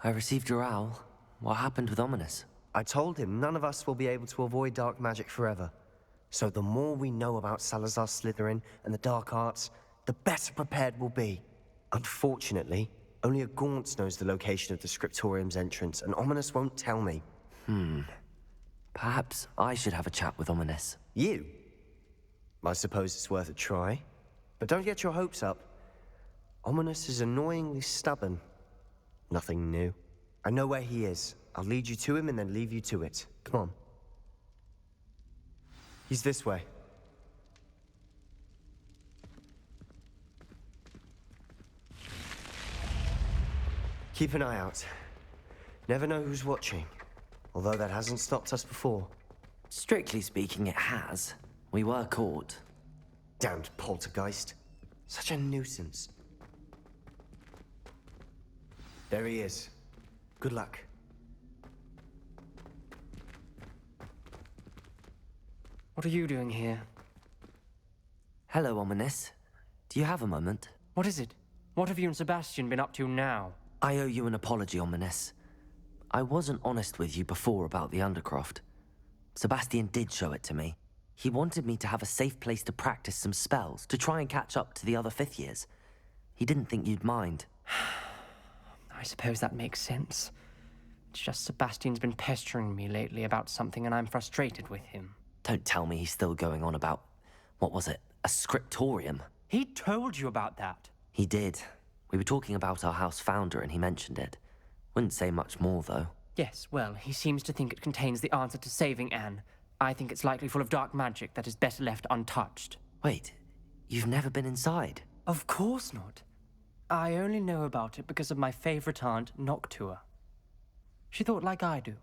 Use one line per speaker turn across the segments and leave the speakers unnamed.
I received your owl. What happened with Ominous?
I told him none of us will be able to avoid dark magic forever. So the more we know about Salazar Slytherin and the dark arts, the better prepared we'll be. Unfortunately, only a Gaunt knows the location of the Scriptorium's entrance, and Ominous won't tell me.
Perhaps I should have a chat with Ominous.
You? I suppose it's worth a try. But don't get your hopes up. Ominous is annoyingly stubborn. Nothing new. I know where he is. I'll lead you to him and then leave you to it. Come on. He's this way. Keep an eye out. Never know who's watching. Although that hasn't stopped us before.
Strictly speaking, it has. We were caught.
Damned poltergeist. Such a nuisance. There he is. Good luck.
What are you doing here?
Hello, Ominous. Do you have a moment?
What is it? What have you and Sebastian been up to now?
I owe you an apology, Ominous. I wasn't honest with you before about the Undercroft. Sebastian did show it to me. He wanted me to have a safe place to practice some spells, to try and catch up to the other fifth years. He didn't think you'd mind.
I suppose that makes sense. It's just Sebastian's been pestering me lately about something and I'm frustrated with him.
Don't tell me he's still going on about, what was it, a scriptorium?
He told you about that.
He did. We were talking about our house founder and he mentioned it. Wouldn't say much more, though.
Yes, well, he seems to think it contains the answer to saving Anne. I think it's likely full of dark magic that is better left untouched.
Wait, you've never been inside?
Of course not. I only know about it because of my favorite aunt, Noctua. She thought like I do.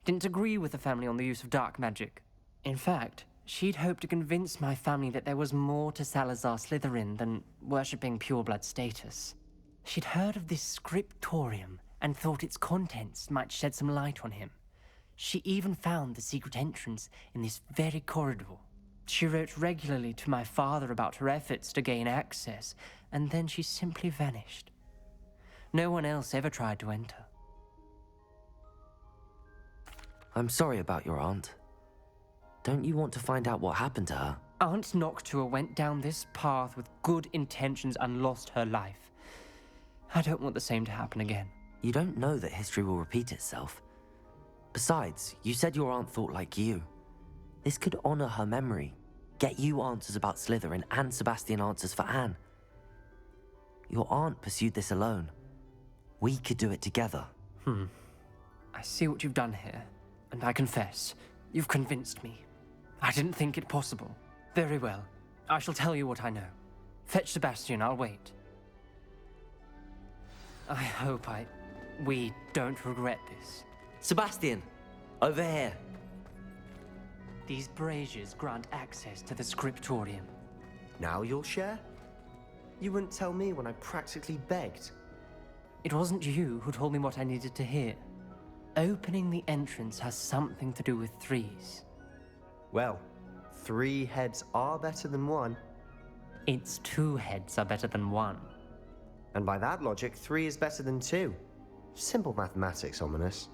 Didn't agree with the family on the use of dark magic. In fact, she'd hoped to convince my family that there was more to Salazar Slytherin than worshipping pureblood status. She'd heard of this scriptorium and thought its contents might shed some light on him. She even found the secret entrance in this very corridor. She wrote regularly to my father about her efforts to gain access, and then she simply vanished. No one else ever tried to enter.
I'm sorry about your aunt. Don't you want to find out what happened to her?
Aunt Noctua went down this path with good intentions and lost her life. I don't want the same to happen again.
You don't know that history will repeat itself. Besides, you said your aunt thought like you. This could honor her memory, get you answers about Slytherin and Sebastian answers for Anne. Your aunt pursued this alone. We could do it together.
I see what you've done here, and I confess, you've convinced me. I didn't think it possible. Very well, I shall tell you what I know. Fetch Sebastian, I'll wait. I hope we don't regret this.
Sebastian, over here.
These braziers grant access to the scriptorium.
Now you'll share? You wouldn't tell me when I practically begged.
It wasn't you who told me what I needed to hear. Opening the entrance has something to do with threes.
Well, 3 heads are better than 1.
Its 2 heads are better than 1.
And by that logic, 3 is better than 2. Simple mathematics, Ominous.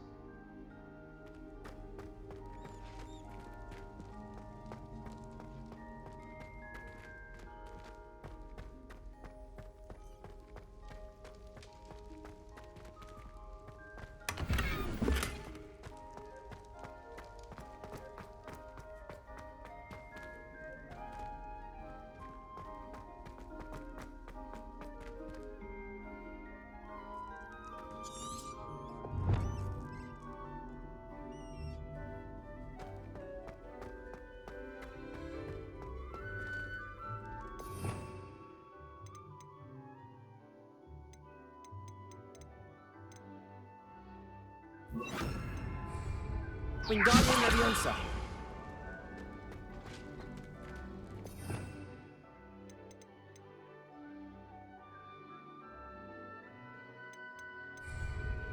Wingardium Leviosa.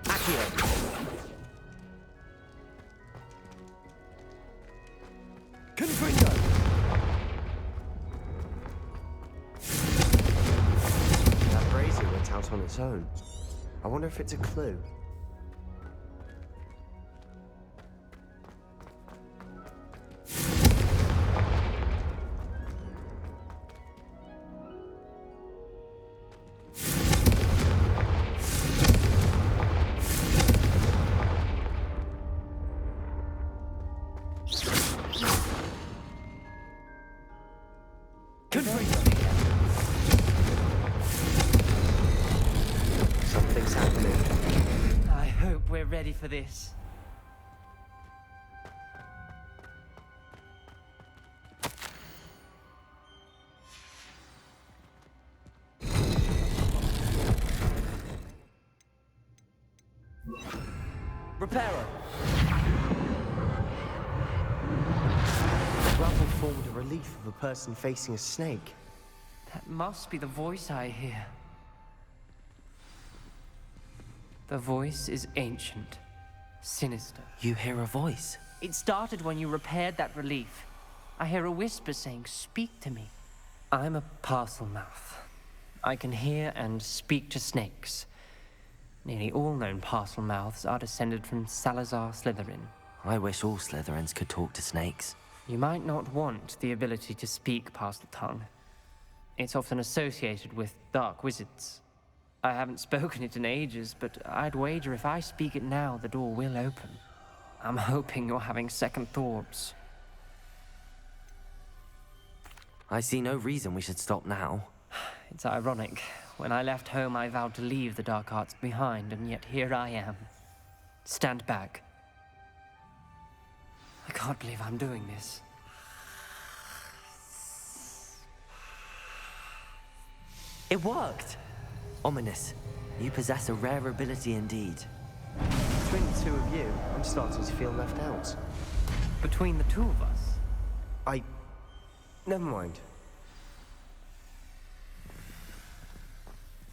Accio. Confringo.
That brazier went out on its own. I wonder if it's a clue.
hope we're ready for this.
Reparo.
The rubble formed a relief of a person facing a snake.
That must be the voice I hear. The voice is ancient, sinister.
You hear a voice.
It started when you repaired that relief. I hear a whisper saying, "Speak to me." I'm a parcel mouth. I can hear and speak to snakes. Nearly all known parcel mouths are descended from Salazar Slytherin.
I wish all Slytherins could talk to snakes.
You might not want the ability to speak parcel tongue. It's often associated with dark wizards. I haven't spoken it in ages, but I'd wager if I speak it now, the door will open. I'm hoping you're having second thoughts.
I see no reason we should stop now.
It's ironic. When I left home, I vowed to leave the dark arts behind, and yet here I am. Stand back. I can't believe I'm doing this.
It worked! Ominous. You possess a rare ability indeed.
Between the two of you, I'm starting to feel left out.
Between the two of us,
Never mind.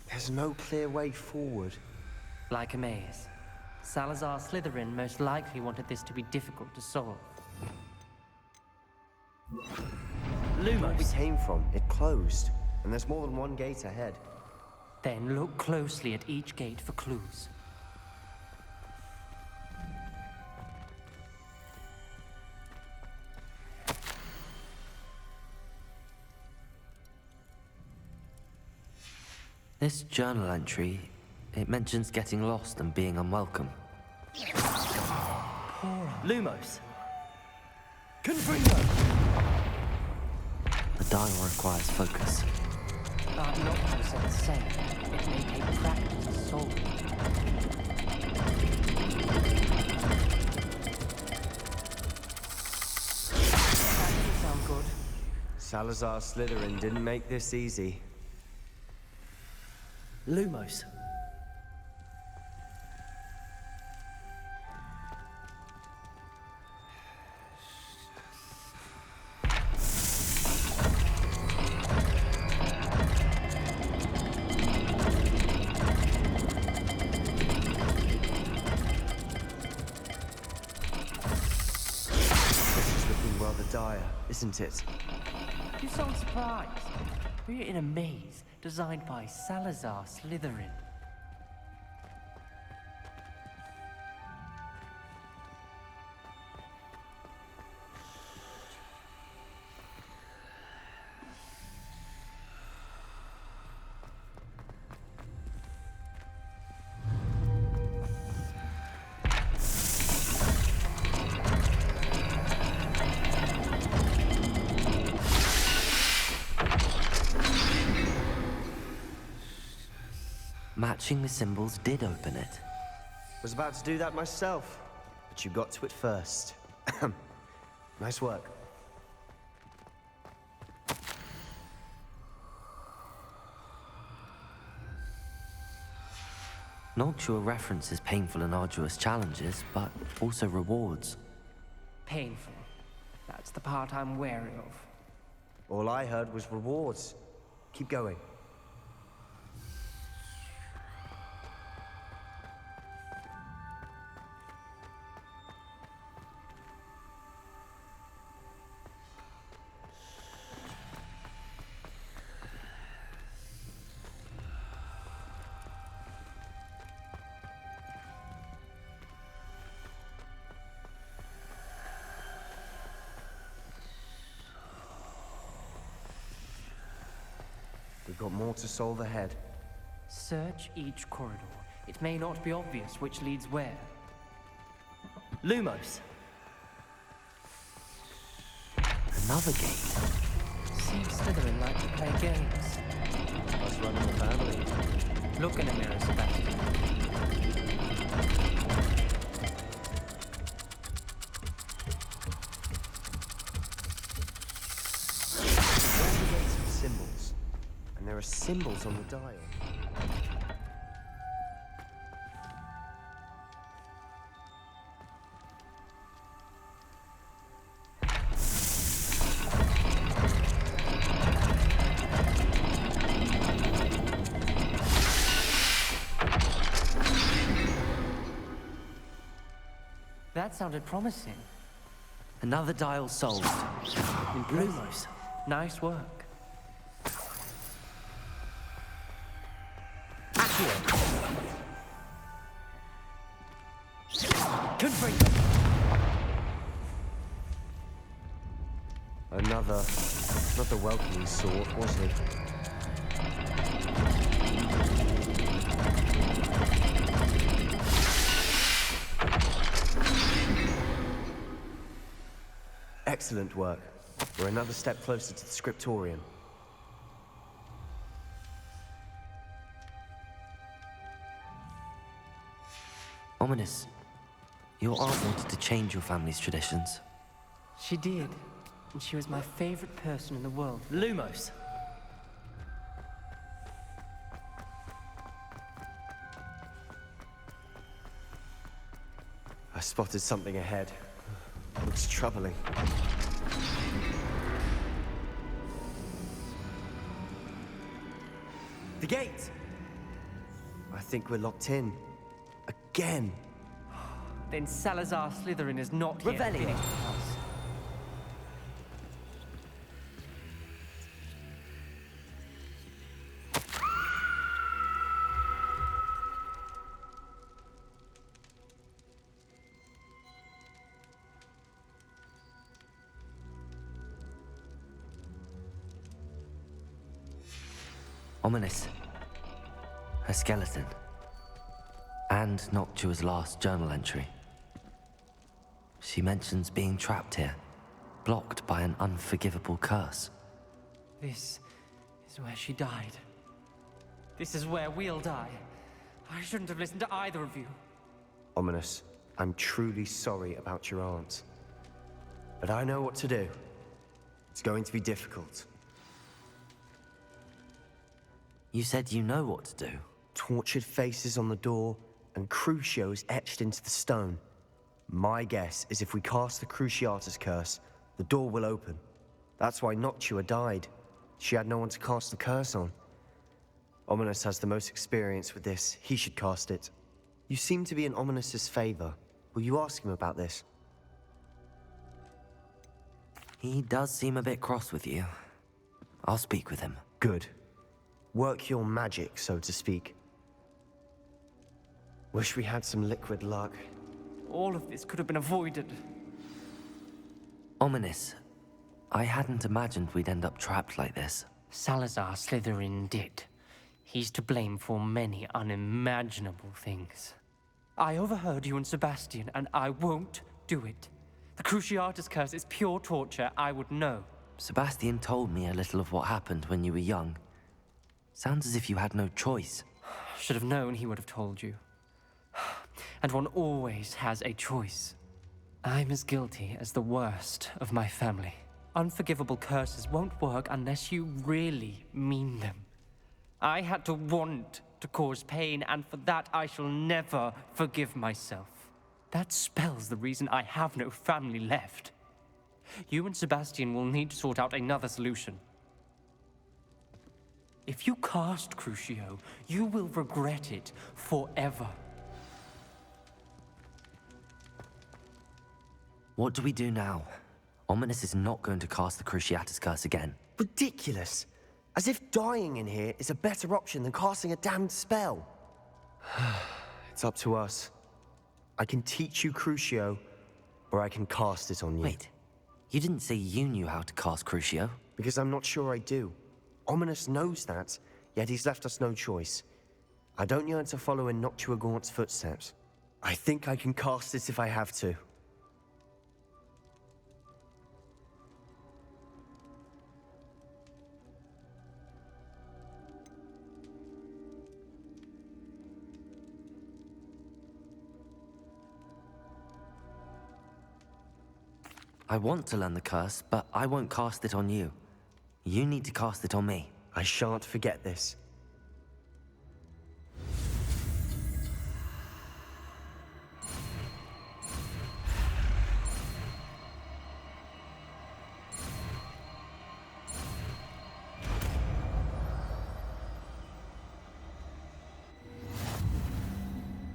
There's no clear way forward.
like a maze. Salazar Slytherin most likely wanted this to be difficult to solve.
Where we came from, it closed. And there's more than one gate ahead.
Then look closely at each gate for clues.
This journal entry, it mentions getting lost and being unwelcome.
Lumos. Confringo.
The dial requires focus.
But not to say the same. It may take practice to solve it. That doesn't sound good.
Salazar Slytherin didn't make this easy.
Lumos.
This is looking rather dire, isn't it?
You sound surprised. We're in a maze designed by Salazar Slytherin.
Matching the symbols did open it.
Was about to do that myself, but you got to it first. Nice work.
Noctua references painful and arduous challenges, but also rewards.
Painful. That's the part I'm wary of.
All I heard was rewards. Keep going. We've got more to solve ahead.
Search each corridor. It may not be obvious which leads where.
Lumos.
Another gate.
Seems Slytherin like to play games.
Us running the family.
Look in a mirror, Sebastian.
Some symbols. And there are symbols on the dial.
That sounded promising.
Another dial solved.
Lumos.
Nice work.
Confringo.
Another, not the welcoming sort, was it? Excellent work. We're another step closer to the scriptorium.
Ominous. Your aunt wanted to change your family's traditions.
She did. And she was my favorite person in the world.
Lumos.
I spotted something ahead. Looks troubling. The gate! I think we're locked in. Again.
Then Salazar Slytherin is not yet
Revelio.
finished with us.
Ominous. Her skeleton. And Noctua's last journal entry. She mentions being trapped here, blocked by an unforgivable curse.
This is where she died. This is where we'll die. I shouldn't have listened to either of you.
Ominous, I'm truly sorry about your aunt. But I know what to do. It's going to be difficult.
You said you know what to do.
Tortured faces on the door, and Crucio is etched into the stone. My guess is if we cast the Cruciatus curse, the door will open. That's why Noctua died. She had no one to cast the curse on. Ominous has the most experience with this. He should cast it. You seem to be in Ominous's favor. Will you ask him about this?
He does seem a bit cross with you. I'll speak with him.
Good. Work your magic, so to speak. Wish we had some liquid luck.
All of this could have been avoided.
Ominous. I hadn't imagined we'd end up trapped like this.
Salazar Slytherin did. He's to blame for many unimaginable things. I overheard you and Sebastian, and I won't do it. The Cruciatus curse is pure torture. I would know.
Sebastian told me a little of what happened when you were young. Sounds as if you had no choice.
Should have known he would have told you. And one always has a choice. I'm as guilty as the worst of my family. Unforgivable curses won't work unless you really mean them. I had to want to cause pain, and for that I shall never forgive myself. That spells the reason I have no family left. You and Sebastian will need to sort out another solution. If you cast Crucio, you will regret it forever.
What do we do now? Ominous is not going to cast the Cruciatus curse again.
Ridiculous! As if dying in here is a better option than casting a damned spell. It's up to us. I can teach you Crucio, or I can cast it on you.
Wait, you didn't say you knew how to cast Crucio?
Because I'm not sure I do. Ominous knows that, yet he's left us no choice. I don't yearn to follow in Noctua Gaunt's footsteps. I think I can cast it if I have to.
I want to learn the curse, but I won't cast it on you. You need to cast it on me.
I shan't forget this.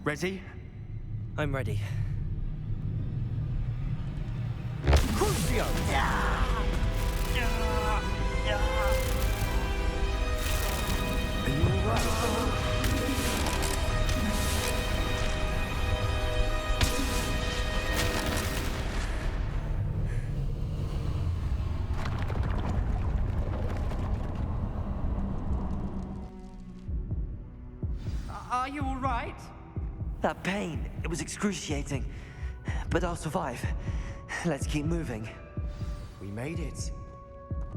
Ready?
I'm ready.
Crucio! Are you alright?
Are you all right?
That pain, it was excruciating. But I'll survive. Let's keep moving.
We made it.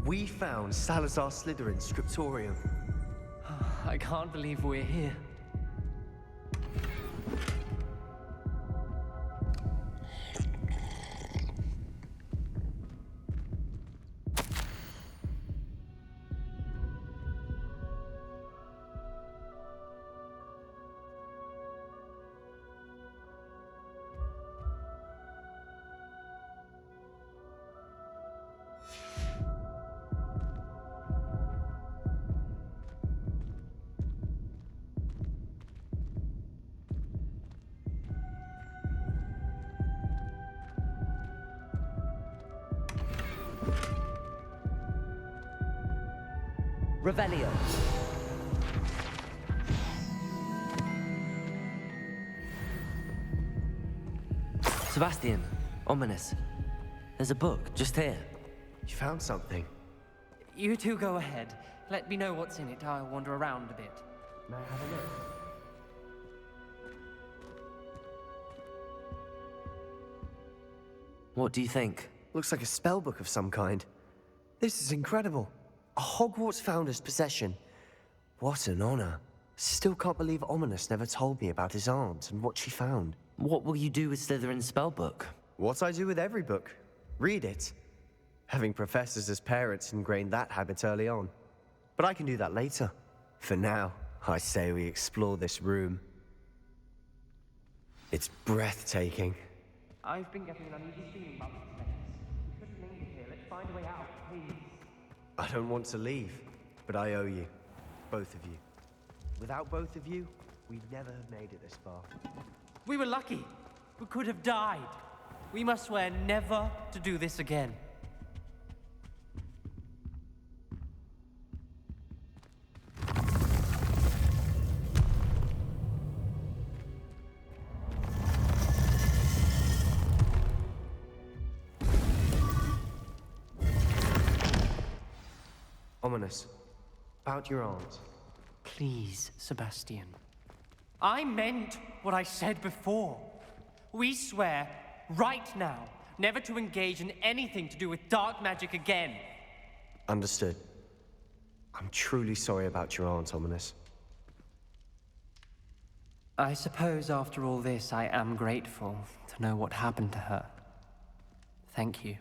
We found Salazar Slytherin's scriptorium.
I can't believe we're here.
Revelio. Sebastian, ominous. There's a book just here.
You found something.
You two go ahead. Let me know what's in it. I'll wander around a bit.
May I have a look?
What do you think?
Looks like a spell book of some kind. This is incredible. A Hogwarts founder's possession. What an honor. Still can't believe Ominous never told me about his aunt and what she found.
What will you do with Slytherin's spellbook?
What I do with every book. Read it. Having professors as parents ingrained that habit early on. But I can do that later. For now, I say we explore this room. It's breathtaking.
I've been getting an uneasy feeling about this place. We shouldn't linger here. Let's find a way out, please.
I don't want to leave, but I owe you. Both of you. Without both of you, we'd never have made it this far.
We were lucky. We could have died. We must swear never to do this again.
Ominous. About your aunt.
Please, Sebastian. I meant what I said before. We swear, right now, never to engage in anything to do with dark magic again.
Understood. I'm truly sorry about your aunt, Ominous.
I suppose after all this, I am grateful to know what happened to her. Thank you.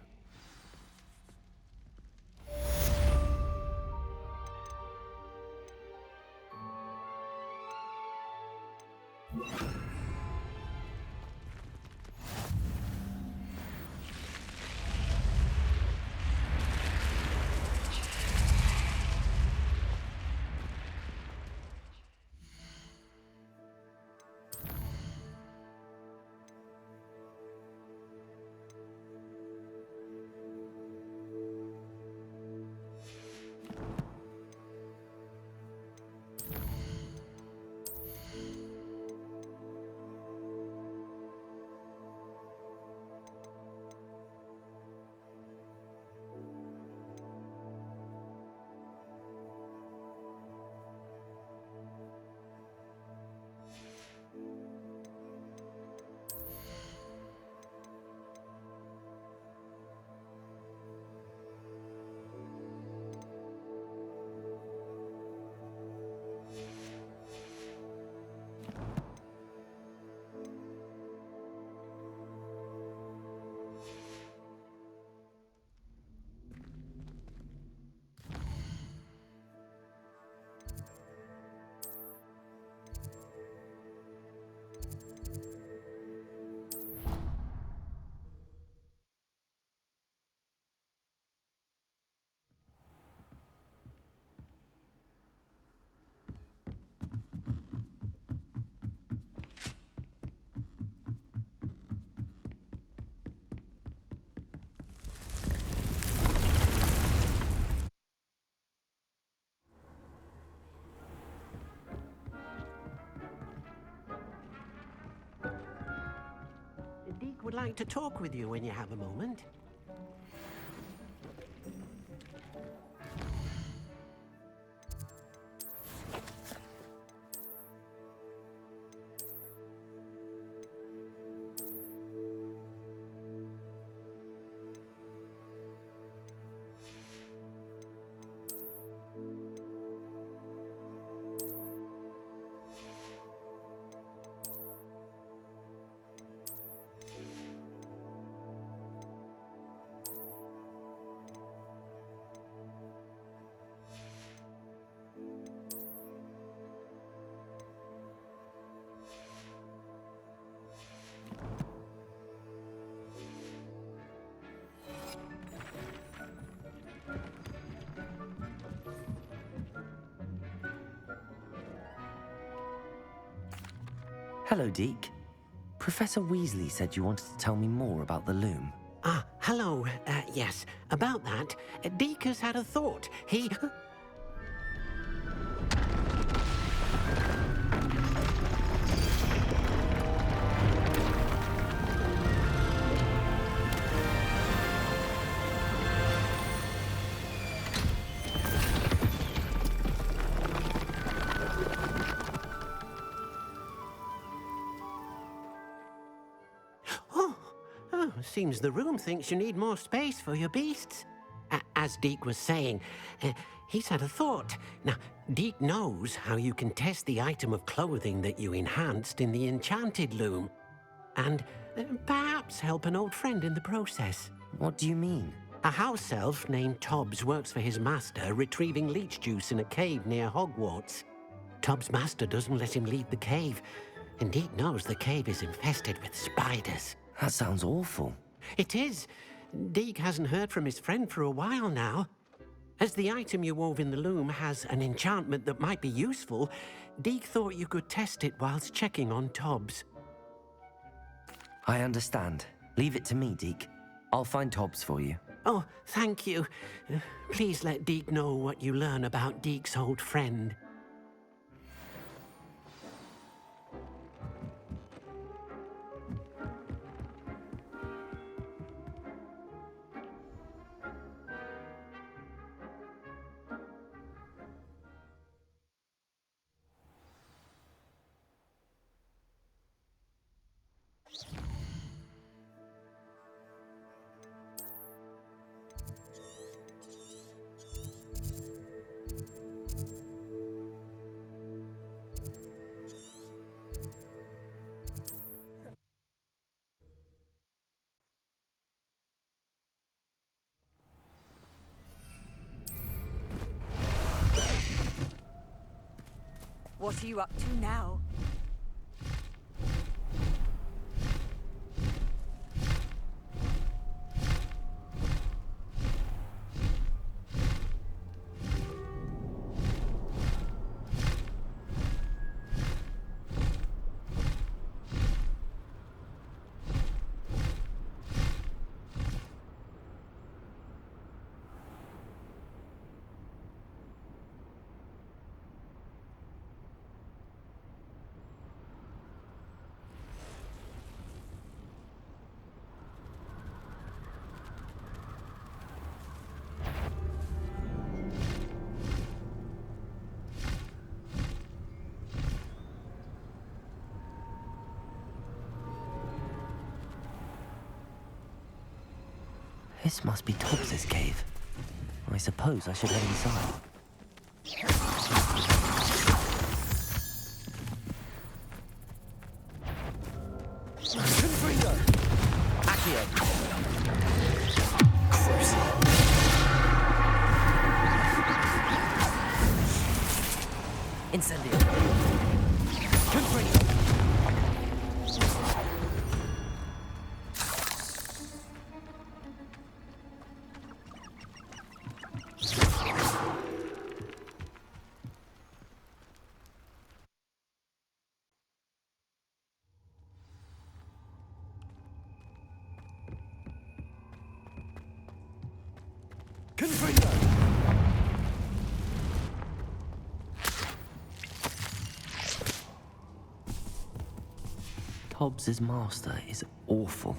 would like to talk with you when you have a moment.
Hello, Deke. Professor Weasley said you wanted to tell me more about the loom.
Ah, hello. Yes, about that. Deke has had a thought. He... Seems the room thinks you need more space for your beasts. As Deke was saying, he's had a thought. Now, Deke knows how you can test the item of clothing that you enhanced in the enchanted loom. And perhaps help an old friend in the process.
What do you mean?
A house elf named Tobbs works for his master, retrieving leech juice in a cave near Hogwarts. Tobbs' master doesn't let him leave the cave, and Deke knows the cave is infested with spiders.
That sounds awful.
It is. Deke hasn't heard from his friend for a while now. As the item you wove in the loom has an enchantment that might be useful, Deke thought you could test it whilst checking on Tobbs.
I understand. Leave it to me, Deke. I'll find Tobbs for you.
Oh, thank you. Please let Deke know what you learn about Deke's old friend.
What are you up to now?
This must be Tobbs's cave. I suppose I should head inside.
Confringo! Accio!
Incendio!
Confringo! Confringo!
Tobbs's master is awful.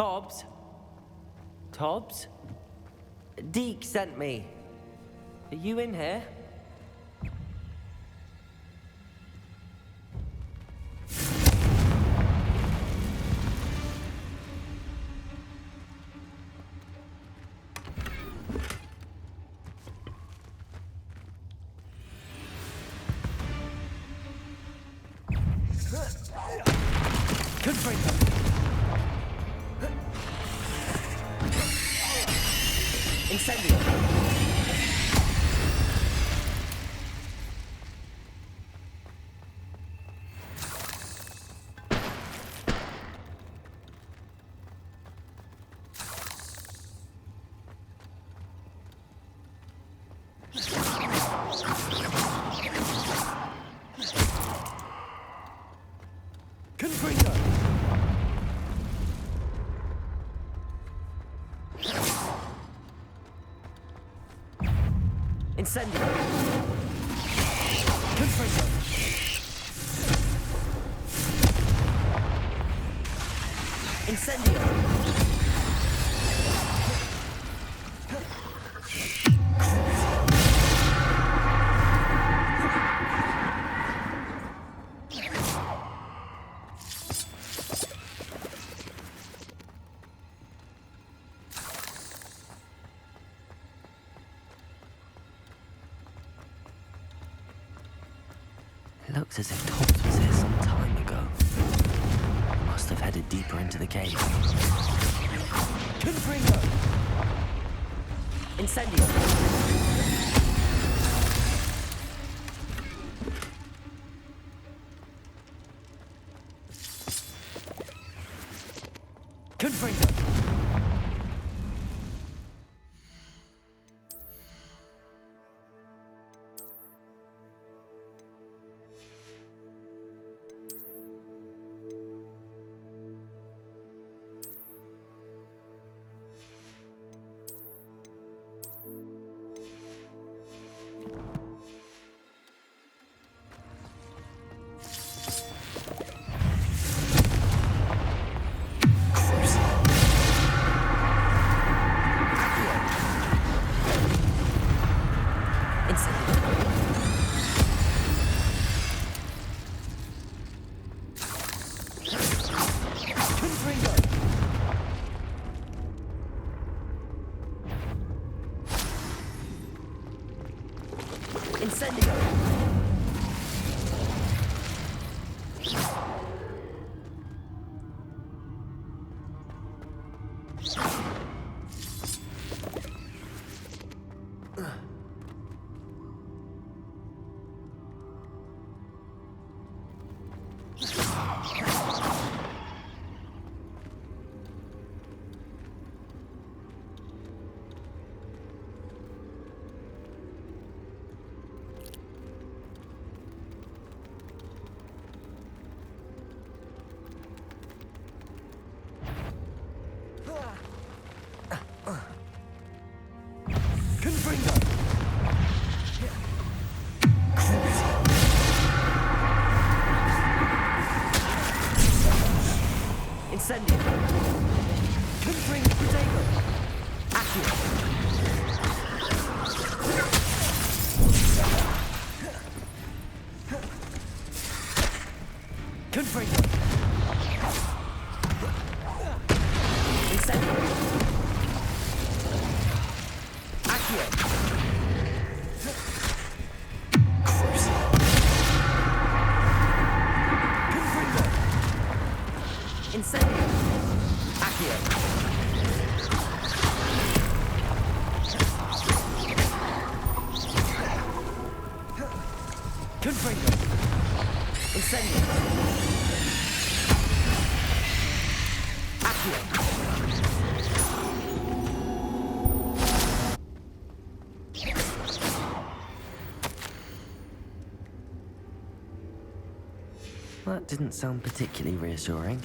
Tobbs? Tobbs? Deke sent me. Are you in here?
Confringo.
Incendio.
Confringo.
Incendio.
Confringo.
Incendio. It looks as if Tobbs was here some time ago. Must have headed deeper into the cave.
Confringo.
Incendio.
Confringo. Confringo.
Incendio.
Confringo.
Incendio.
Confringo. Protego.
Accio.
Confringo.
Incendio. Accio.
Confringo.
Incendio. Accio.
Confringo.
Incendio. Accio. That didn't sound particularly reassuring.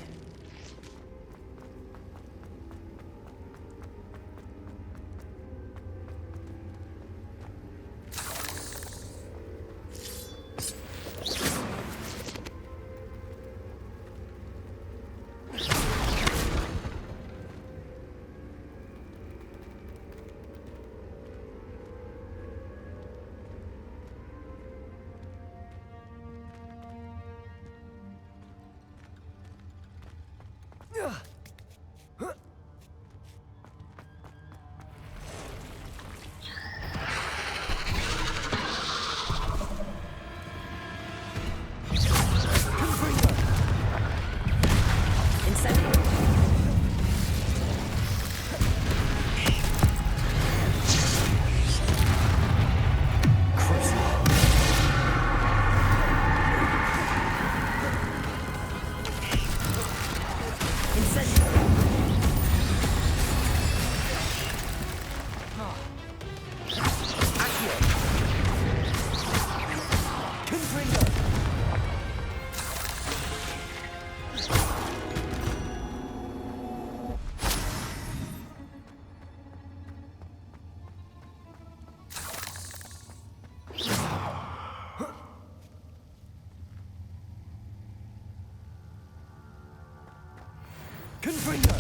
Confringo!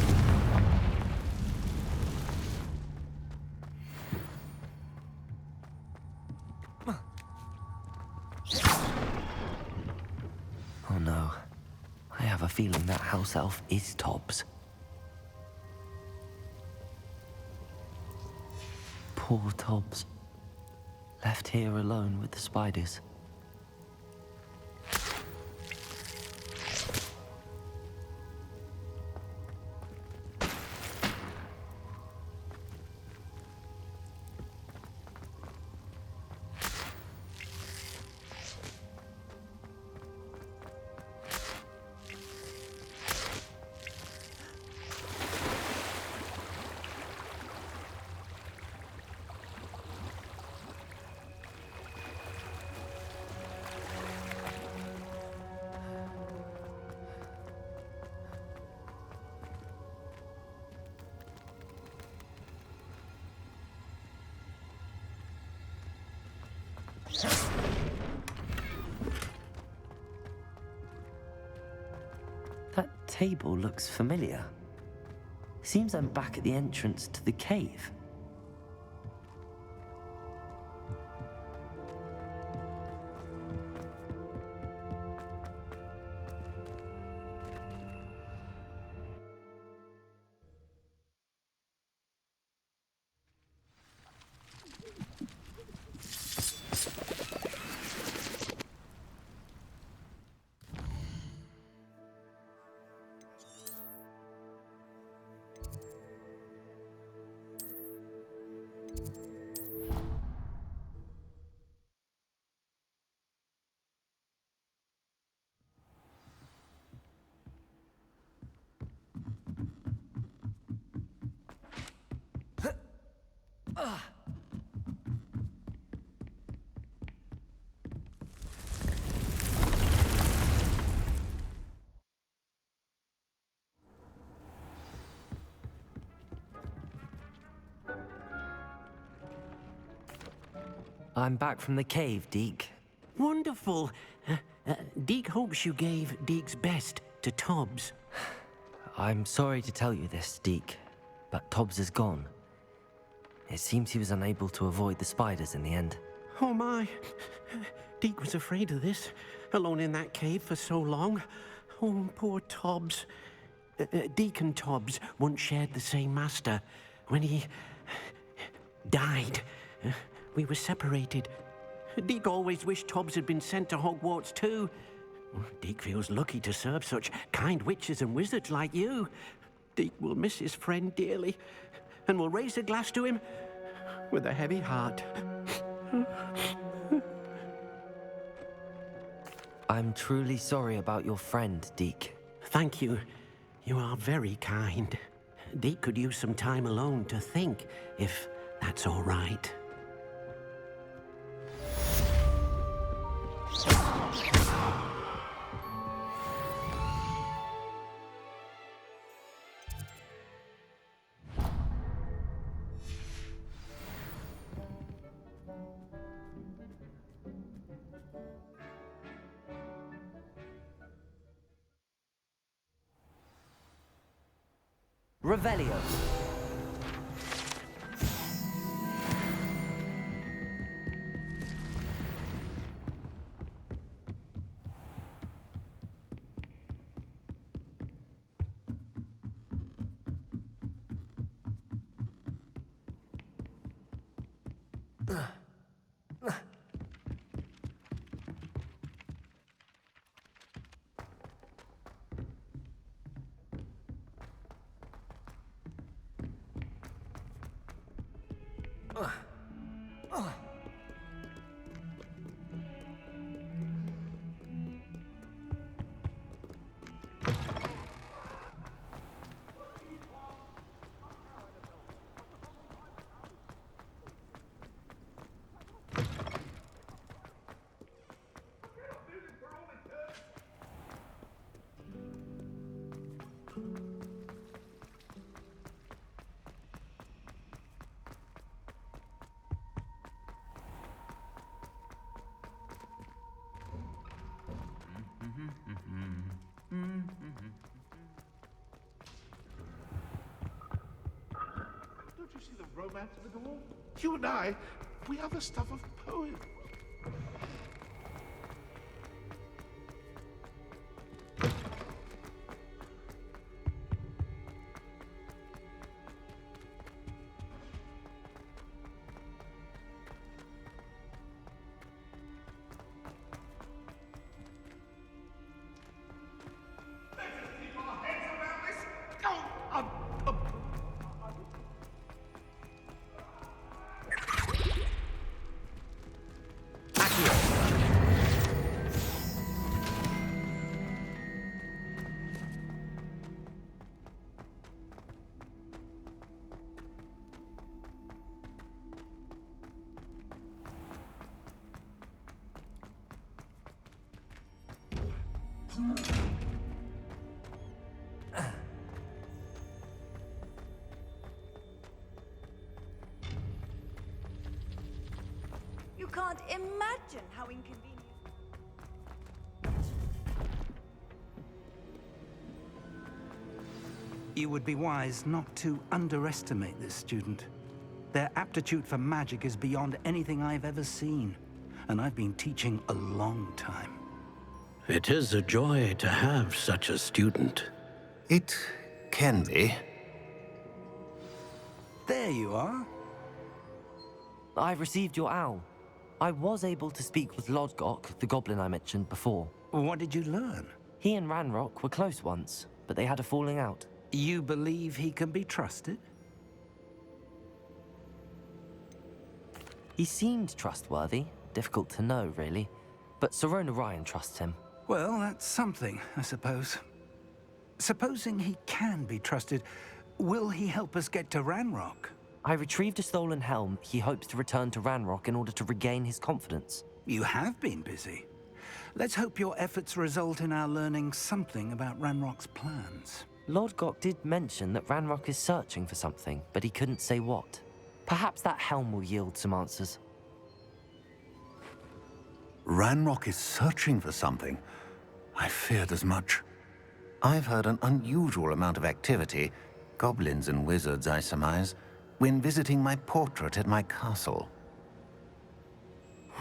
Oh no. I have a feeling that house elf is Tobbs. Poor Tobbs. Left here alone with the spiders. That table looks familiar. Seems I'm back at the entrance to the cave. I'm back from the cave, Deke.
Wonderful. Deke hopes you gave Deke's best to Tobbs.
I'm sorry to tell you this, Deke, but Tobbs is gone. It seems he was unable to avoid the spiders in the end.
Oh my. Deke was afraid of this, alone in that cave for so long. Oh, poor Tobbs. Deke and Tobbs once shared the same master. When he died, we were separated. Deke always wished Tobbs had been sent to Hogwarts too. Deke feels lucky to serve such kind witches and wizards like you. Deke will miss his friend dearly, and will raise a glass to him with a heavy heart.
I'm truly sorry about your friend, Deke.
Thank you. You are very kind. Deke could use some time alone to think, if that's all right.
Revelio.
Don't you see the romance of it all? You and I, we are the stuff of poets.
You can't imagine how inconvenient.
You would be wise not to underestimate this student. Their aptitude for magic is beyond anything I've ever seen, and I've been teaching a long time.
It is a joy to have such a student.
It can be.
There you are.
I've received your owl. I was able to speak with Lodgok, the goblin I mentioned before.
What did you learn?
He and Ranrock were close once, but they had a falling out.
You believe he can be trusted?
He seemed trustworthy. Difficult to know, really. But Sirona Ryan trusts him.
Well, that's something, I suppose. Supposing he can be trusted, will he help us get to Ranrock?
I retrieved a stolen helm he hopes to return to Ranrock in order to regain his confidence.
You have been busy. Let's hope your efforts result in our learning something about Ranrock's plans.
Lodgok did mention that Ranrock is searching for something, but he couldn't say what. Perhaps that helm will yield some answers.
Ranrock is searching for something. I feared as much. I've heard an unusual amount of activity, goblins and wizards, I surmise, when visiting my portrait at my castle.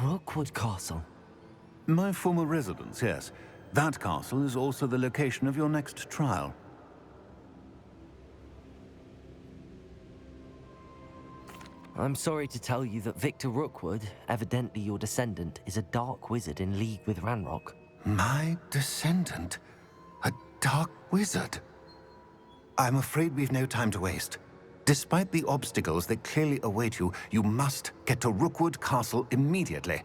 Rookwood Castle?
My former residence, yes. That castle is also the location of your next trial.
I'm sorry to tell you that Victor Rookwood, evidently your descendant, is a dark wizard in league with Ranrock.
My descendant? A dark wizard? I'm afraid we've no time to waste. Despite the obstacles that clearly await you, you must get to Rookwood Castle immediately.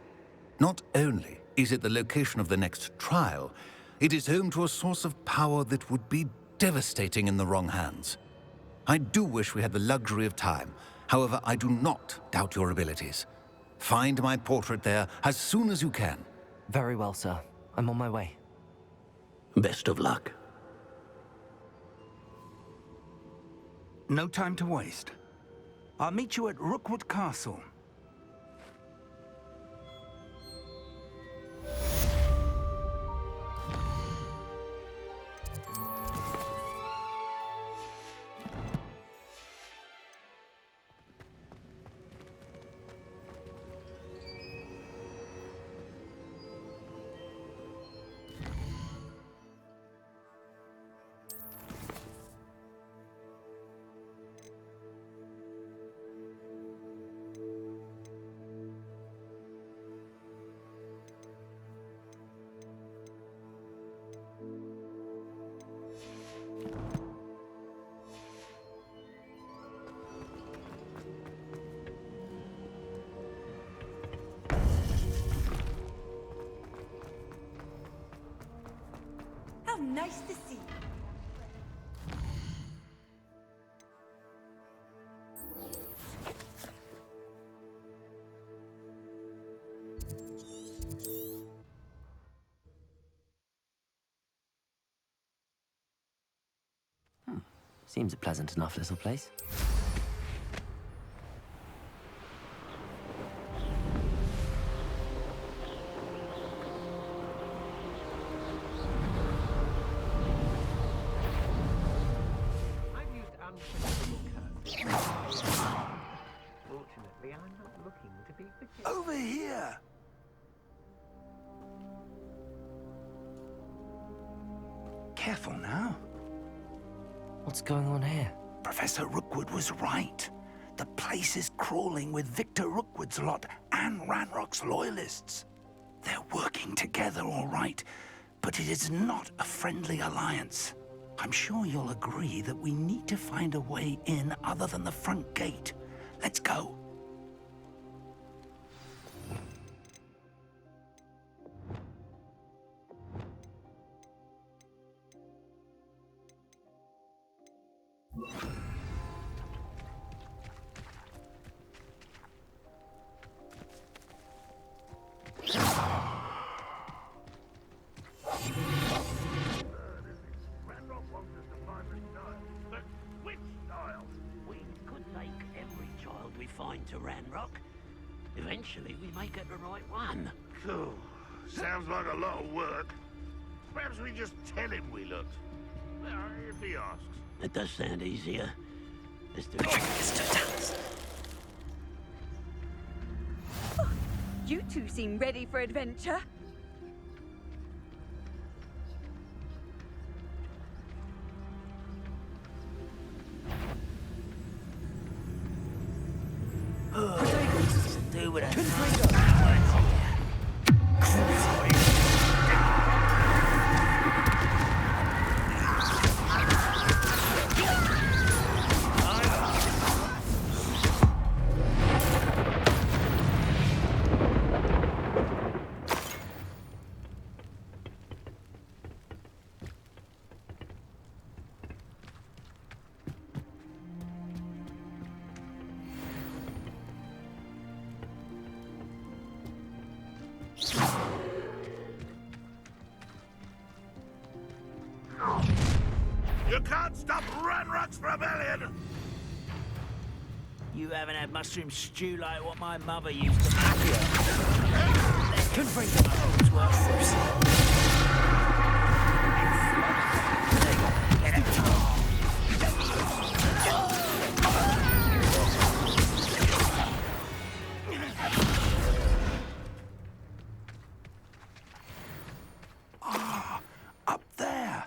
Not only is it the location of the next trial, it is home to a source of power that would be devastating in the wrong hands. I do wish we had the luxury of time. However, I do not doubt your abilities. Find my portrait there as soon as you can.
Very well, sir. I'm on my way.
Best of luck.
No time to waste. I'll meet you at Rookwood Castle.
Nice to see you.
Seems a pleasant enough little place.
I've used unforgivable curses. Fortunately, I'm not looking to be forgiven.
Over here! Careful now.
What's going on here?
Professor Rookwood was right. The place is crawling with Victor Rookwood's lot and Ranrock's loyalists. They're working together, all right, but it is not a friendly alliance. I'm sure you'll agree that we need to find a way in other than the front gate. Let's go.
Ranrock wants us to find the style. But which style?
We could take every child we find to Ranrock. Eventually, we may get the right one.
Cool. Sounds like a lot of work. Perhaps we just tell him we looked. Well, if he asks.
It does sound easier. Let's do it.
You two seem ready for adventure.
Do it.
You can't stop Ranrock's rebellion!
You haven't had mushroom stew like what my mother used to make. Couldn't bring the bones worse.
Up there.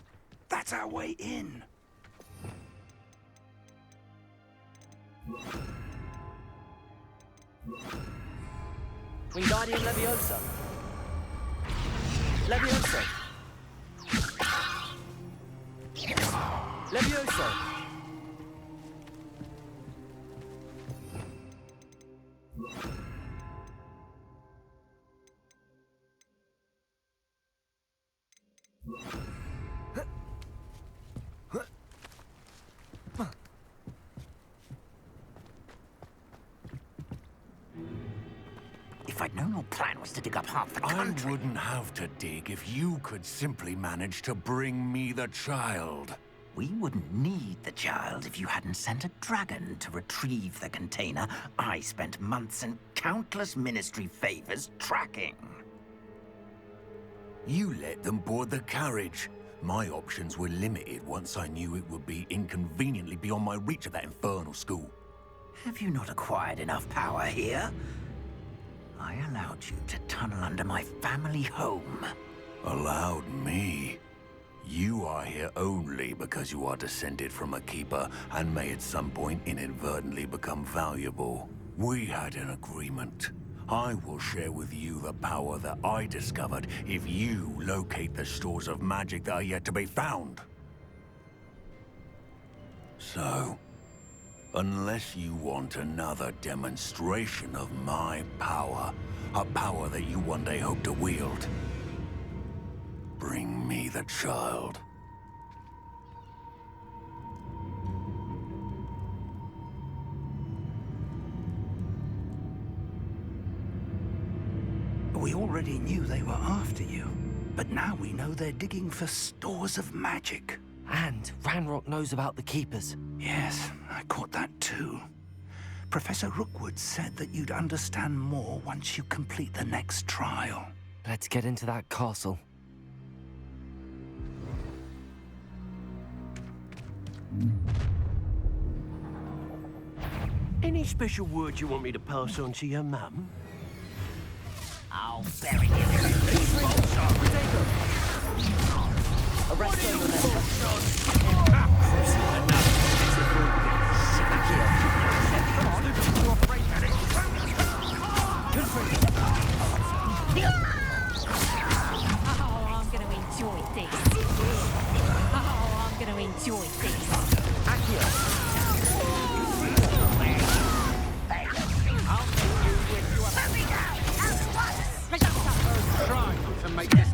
That's our way in.
Wingardium Leviosa. Leviosa. Leviosa.
If I'd known your plan was to dig up half the country...
I wouldn't have to dig if you could simply manage to bring me the child.
We wouldn't need the child if you hadn't sent a dragon to retrieve the container I spent months and countless ministry favors tracking.
You let them board the carriage. My options were limited once I knew it would be inconveniently beyond my reach at that infernal school.
Have you not acquired enough power here? I allowed you to tunnel under my family home.
Allowed me? You are here only because you are descended from a keeper and may at some point inadvertently become valuable. We had an agreement. I will share with you the power that I discovered if you locate the stores of magic that are yet to be found. So, unless you want another demonstration of my power, a power that you one day hope to wield, bring me the child.
We already knew they were after you, but now we know they're digging for stores of magic.
And Ranrock knows about the Keepers.
Yes, I caught that too. Professor Rookwood said that you'd understand more once you complete the next trial.
Let's get into that castle.
Any special words you want me to pass on to your mum?
I'll bury you.
Arrest them.
Oh, I'm gonna enjoy this. Oh, I'm gonna enjoy this.
Try not to make this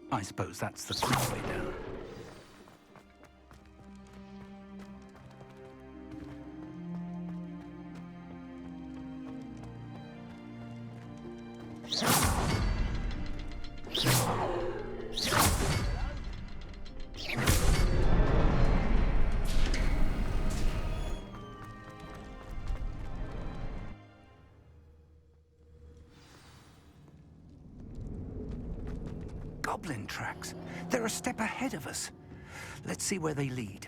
I suppose that's the quick way down. Goblin tracks. They're a step ahead of us. Let's see where they lead.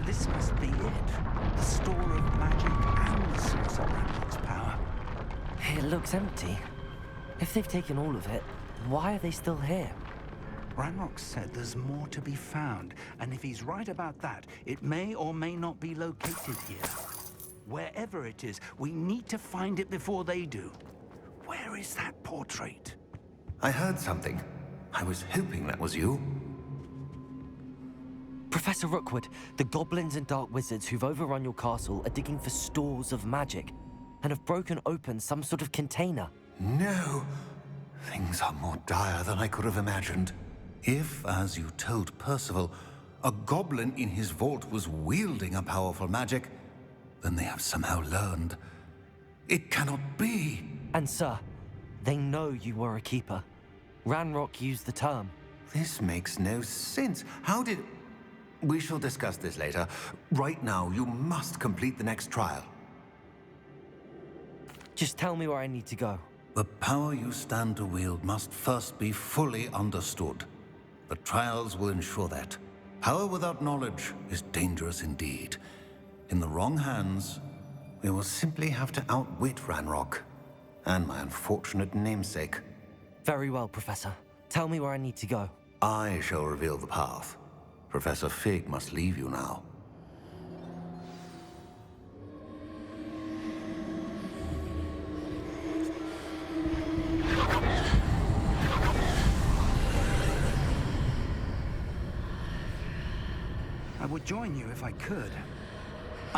This must be it. The store of magic and the source of Ranrock's power.
It looks empty. If they've taken all of it, why are they still here?
Ranrock said there's more to be found, and if he's right about that, it may or may not be located here. Wherever it is, we need to find it before they do. Where is that portrait?
I heard something. I was hoping that was you.
Professor Rookwood, the goblins and dark wizards who've overrun your castle are digging for stores of magic and have broken open some sort of container.
No. Things are more dire than I could have imagined. If, as you told Percival, a goblin in his vault was wielding a powerful magic, then they have somehow learned. It cannot be.
And sir, they know you were a keeper. Ranrock used the term.
This makes no sense. How did... We shall discuss this later. Right now, you must complete the next trial.
Just tell me where I need to go.
The power you stand to wield must first be fully understood. The trials will ensure that. Power without knowledge is dangerous indeed. In the wrong hands, we will simply have to outwit Ranrock and my unfortunate namesake.
Very well, Professor. Tell me where I need to go.
I shall reveal the path. Professor Fig must leave you now.
I would join you if I could.